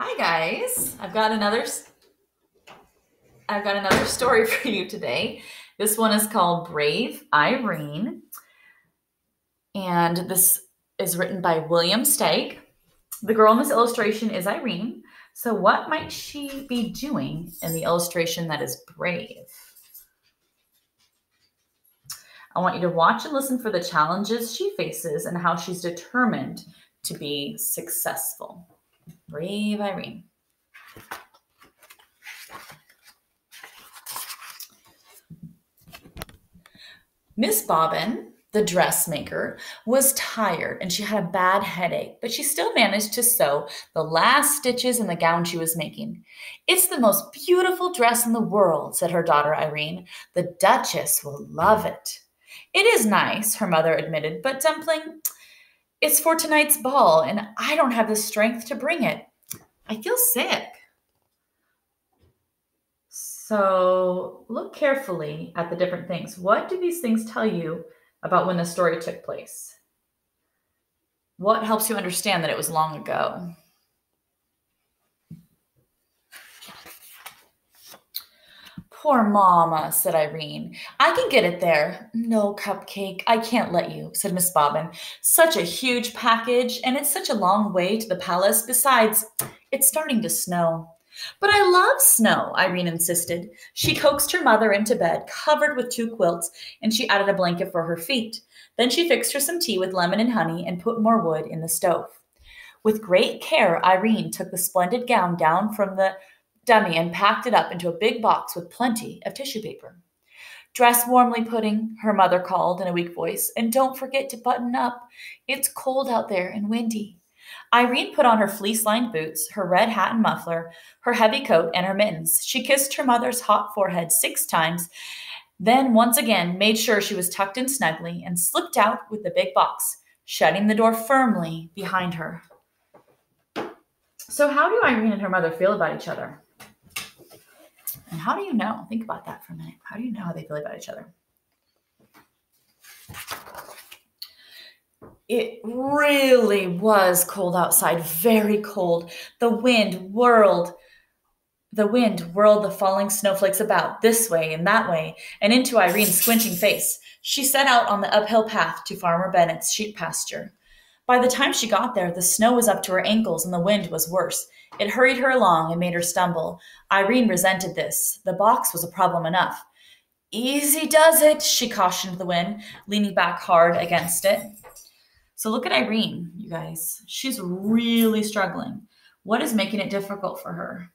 Hi guys, I've got another story for you today. This one is called Brave Irene, and this is written by William Steig. The girl in this illustration is Irene. So what might she be doing in the illustration that is brave? I want you to watch and listen for the challenges she faces and how she's determined to be successful. Brave Irene. Miss Bobbin, the dressmaker, was tired and she had a bad headache, but she still managed to sew the last stitches in the gown she was making. "It's the most beautiful dress in the world," said her daughter Irene. "The Duchess will love it." "It is nice," her mother admitted, "but Dumpling, it's for tonight's ball and I don't have the strength to bring it. I feel sick." So look carefully at the different things. What do these things tell you about when the story took place? What helps you understand that it was long ago? "Poor Mama," said Irene. "I can get it there." "No, Cupcake, I can't let you," said Miss Bobbin. "Such a huge package, and it's such a long way to the palace. Besides, it's starting to snow." "But I love snow," Irene insisted. She coaxed her mother into bed, covered with two quilts, and she added a blanket for her feet. Then she fixed her some tea with lemon and honey and put more wood in the stove. With great care, Irene took the splendid gown down from the dummy and packed it up into a big box with plenty of tissue paper. "Dress warmly, Pudding," her mother called in a weak voice, "and don't forget to button up. It's cold out there and windy." Irene put on her fleece-lined boots, her red hat and muffler, her heavy coat, and her mittens. She kissed her mother's hot forehead 6 times, then once again made sure she was tucked in snugly and slipped out with the big box, shutting the door firmly behind her. So how do Irene and her mother feel about each other? And how do you know? Think about that for a minute. How do you know how they feel about each other? It really was cold outside, very cold. The wind whirled the falling snowflakes about this way and that way and into Irene's squinching face. She set out on the uphill path to Farmer Bennett's sheep pasture. By the time she got there, the snow was up to her ankles and the wind was worse. It hurried her along and made her stumble. Irene resented this. The box was a problem enough. "Easy does it," she cautioned the wind, leaning back hard against it. So look at Irene, you guys. She's really struggling. What is making it difficult for her?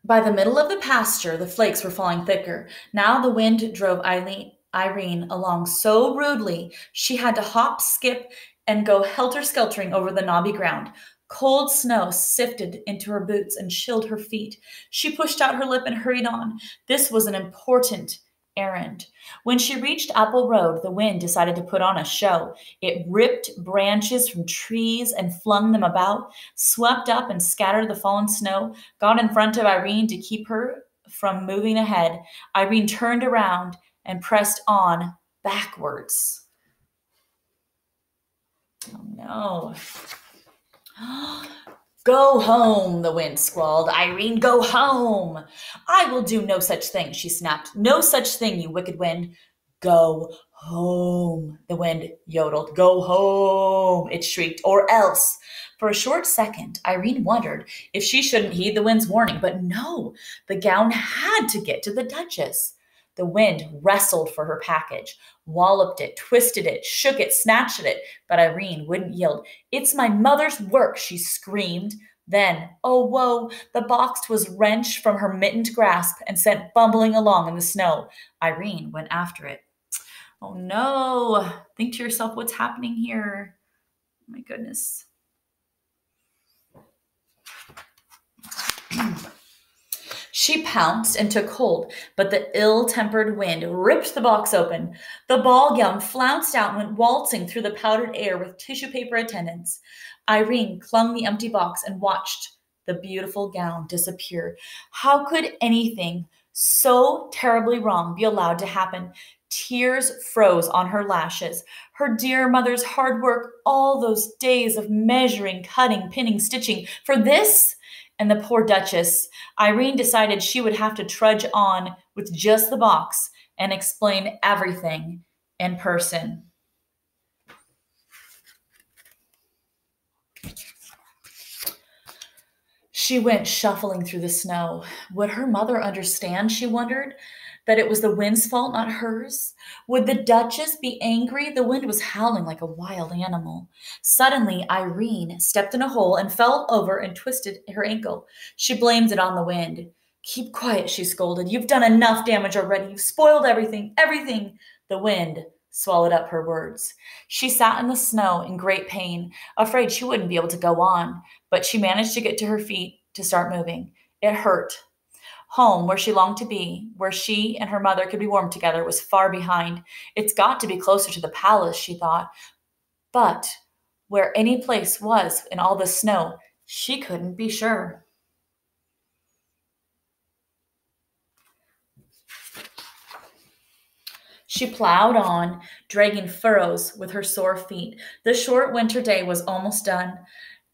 By the middle of the pasture, the flakes were falling thicker. Now the wind drove Irene along so rudely she had to hop, skip, and go helter-skeltering over the knobby ground. Cold snow sifted into her boots and chilled her feet. She pushed out her lip and hurried on. This was an important errand. When she reached Apple Road, the wind decided to put on a show. It ripped branches from trees and flung them about, swept up and scattered the fallen snow, got in front of Irene to keep her from moving ahead. Irene turned around and pressed on backwards. Oh no. "Go home," the wind squalled. "Irene, go home." "I will do no such thing," she snapped. "No such thing, you wicked wind." "Go home," the wind yodeled. "Go home," it shrieked, "or else." For a short second, Irene wondered if she shouldn't heed the wind's warning, but no, the gown had to get to the Duchess. The wind wrestled for her package, walloped it, twisted it, shook it, snatched at it, but Irene wouldn't yield. "It's my mother's work," she screamed. Then, oh woe, the box was wrenched from her mittened grasp and sent bumbling along in the snow. Irene went after it. Oh no, think to yourself, what's happening here? Oh my goodness. She pounced and took hold, but the ill-tempered wind ripped the box open. The ball gown flounced out and went waltzing through the powdered air with tissue paper attendants. Irene clung the empty box and watched the beautiful gown disappear. How could anything so terribly wrong be allowed to happen? Tears froze on her lashes. Her dear mother's hard work, all those days of measuring, cutting, pinning, stitching, for this? And the poor Duchess, Irene decided she would have to trudge on with just the box and explain everything in person. She went shuffling through the snow. Would her mother understand, she wondered, that it was the wind's fault, not hers? Would the Duchess be angry? The wind was howling like a wild animal. Suddenly, Irene stepped in a hole and fell over and twisted her ankle. She blamed it on the wind. Keep quiet, she scolded. You've done enough damage already. You've spoiled everything, everything. The wind swallowed up her words. She sat in the snow in great pain, afraid she wouldn't be able to go on, but she managed to get to her feet to start moving. It hurt. Home, where she longed to be, where she and her mother could be warm together, was far behind. It's got to be closer to the palace, she thought. But where any place was in all the snow, she couldn't be sure. She plowed on, dragging furrows with her sore feet. The short winter day was almost done.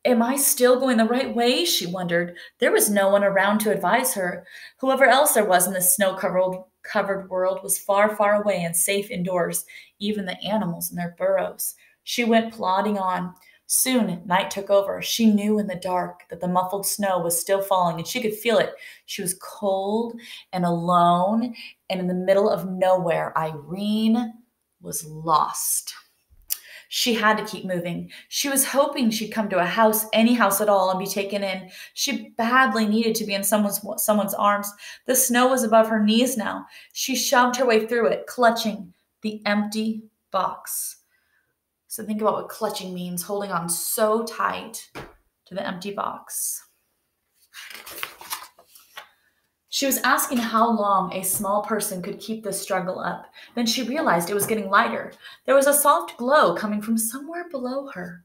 Am I still going the right way? She wondered. There was no one around to advise her. Whoever else there was in this snow-covered world was far, far away and safe indoors, even the animals in their burrows. She went plodding on. Soon night took over. She knew in the dark that the muffled snow was still falling, and she could feel it. She was cold and alone, and in the middle of nowhere. Irene was lost. She had to keep moving. She was hoping she'd come to a house, any house at all, and be taken in. She badly needed to be in someone's arms. The snow was above her knees now. She shoved her way through it, clutching the empty box. So think about what clutching means, holding on so tight to the empty box. She was asking how long a small person could keep the struggle up. Then she realized it was getting lighter. There was a soft glow coming from somewhere below her.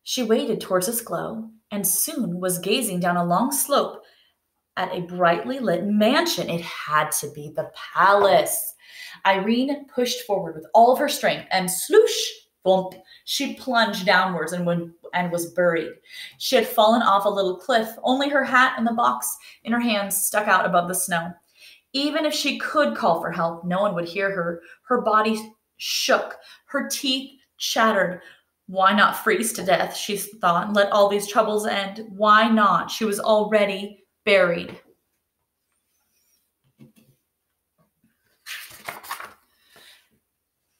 She waded towards this glow and soon was gazing down a long slope at a brightly lit mansion. It had to be the palace. Irene pushed forward with all of her strength and sloosh, bump, she plunged downwards and was buried. She had fallen off a little cliff. Only her hat and the box in her hands stuck out above the snow. Even if she could call for help, no one would hear her. Her body shook. Her teeth chattered. Why not freeze to death, she thought, and let all these troubles end? Why not? She was already buried.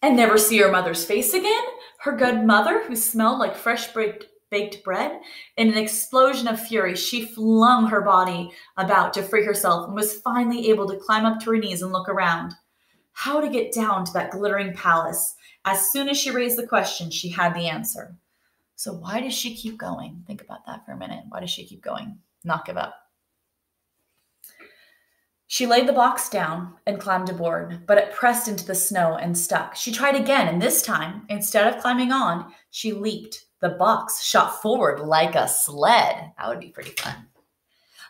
And never see her mother's face again? Her good mother, who smelled like fresh baked bread? In an explosion of fury, she flung her body about to free herself and was finally able to climb up to her knees and look around. How to get down to that glittering palace? As soon as she raised the question, she had the answer. So why does she keep going? Think about that for a minute. Why does she keep going? Not give up. She laid the box down and climbed aboard, but it pressed into the snow and stuck. She tried again, and this time, instead of climbing on, she leaped. The box shot forward like a sled. That would be pretty fun.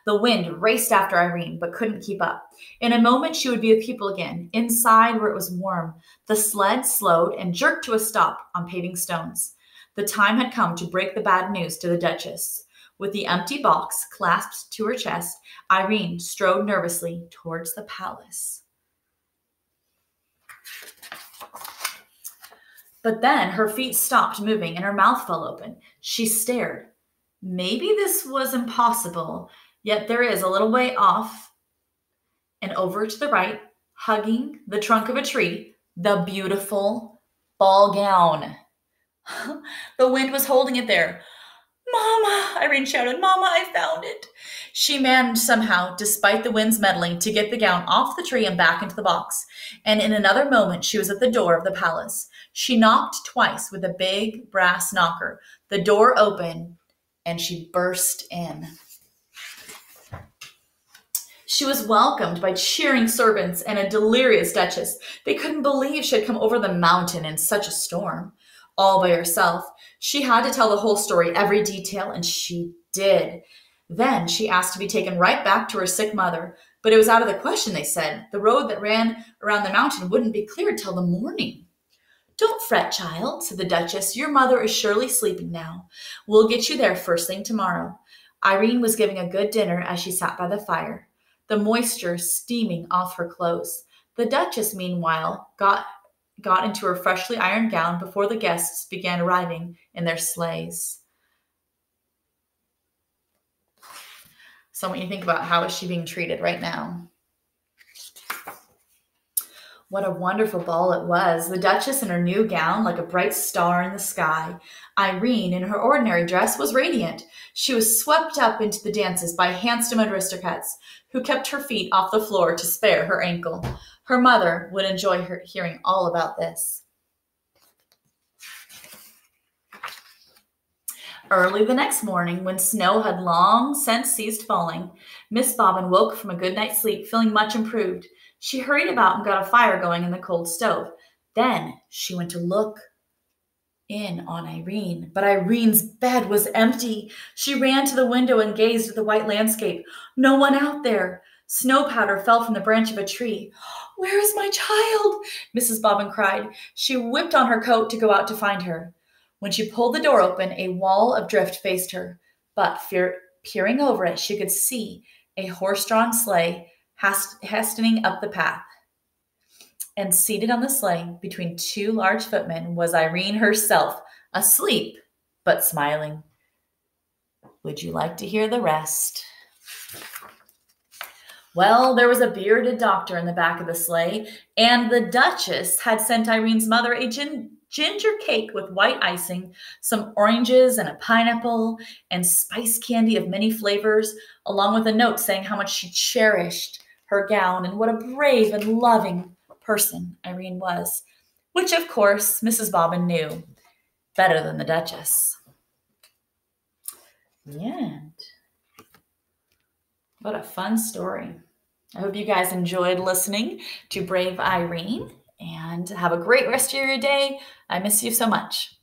The wind raced after Irene, but couldn't keep up. In a moment, she would be with people again, inside where it was warm. The sled slowed and jerked to a stop on paving stones. The time had come to break the bad news to the Duchess. With the empty box clasped to her chest, Irene strode nervously towards the palace. But then her feet stopped moving and her mouth fell open. She stared. Maybe this was impossible, yet there is a little way off and over to the right, hugging the trunk of a tree, the beautiful ball gown. The wind was holding it there. Mama, Irene shouted, Mama, I found it. She managed somehow, despite the wind's meddling, to get the gown off the tree and back into the box. And in another moment, she was at the door of the palace. She knocked twice with a big brass knocker. The door opened, and she burst in. She was welcomed by cheering servants and a delirious Duchess. They couldn't believe she had come over the mountain in such a storm. All by herself. She had to tell the whole story, every detail, and she did. Then she asked to be taken right back to her sick mother. But it was out of the question, they said. The road that ran around the mountain wouldn't be cleared till the morning. Don't fret, child, said the Duchess. Your mother is surely sleeping now. We'll get you there first thing tomorrow. Irene was giving a good dinner as she sat by the fire, the moisture steaming off her clothes. The Duchess, meanwhile, got into her freshly ironed gown before the guests began arriving in their sleighs. So I want you to think about, how is she being treated right now? What a wonderful ball it was. The Duchess in her new gown, like a bright star in the sky. Irene, in her ordinary dress, was radiant. She was swept up into the dances by handsome aristocrats who kept her feet off the floor to spare her ankle. Her mother would enjoy hearing all about this. Early the next morning, when snow had long since ceased falling, Miss Bobbin woke from a good night's sleep feeling much improved. She hurried about and got a fire going in the cold stove. Then she went to look in on Irene, but Irene's bed was empty. She ran to the window and gazed at the white landscape. No one out there. Snow powder fell from the branch of a tree. Where is my child? Mrs. Bobbin cried. She whipped on her coat to go out to find her. When she pulled the door open, a wall of drift faced her, but peering over it, she could see a horse-drawn sleigh hastening up the path. And seated on the sleigh between two large footmen was Irene herself, asleep but smiling. Would you like to hear the rest? Well, there was a bearded doctor in the back of the sleigh, and the Duchess had sent Irene's mother a ginger cake with white icing, some oranges and a pineapple, and spice candy of many flavors, along with a note saying how much she cherished her gown and what a brave and loving person Irene was, which, of course, Mrs. Bobbin knew better than the Duchess. The end. What a fun story. I hope you guys enjoyed listening to Brave Irene, and have a great rest of your day. I miss you so much.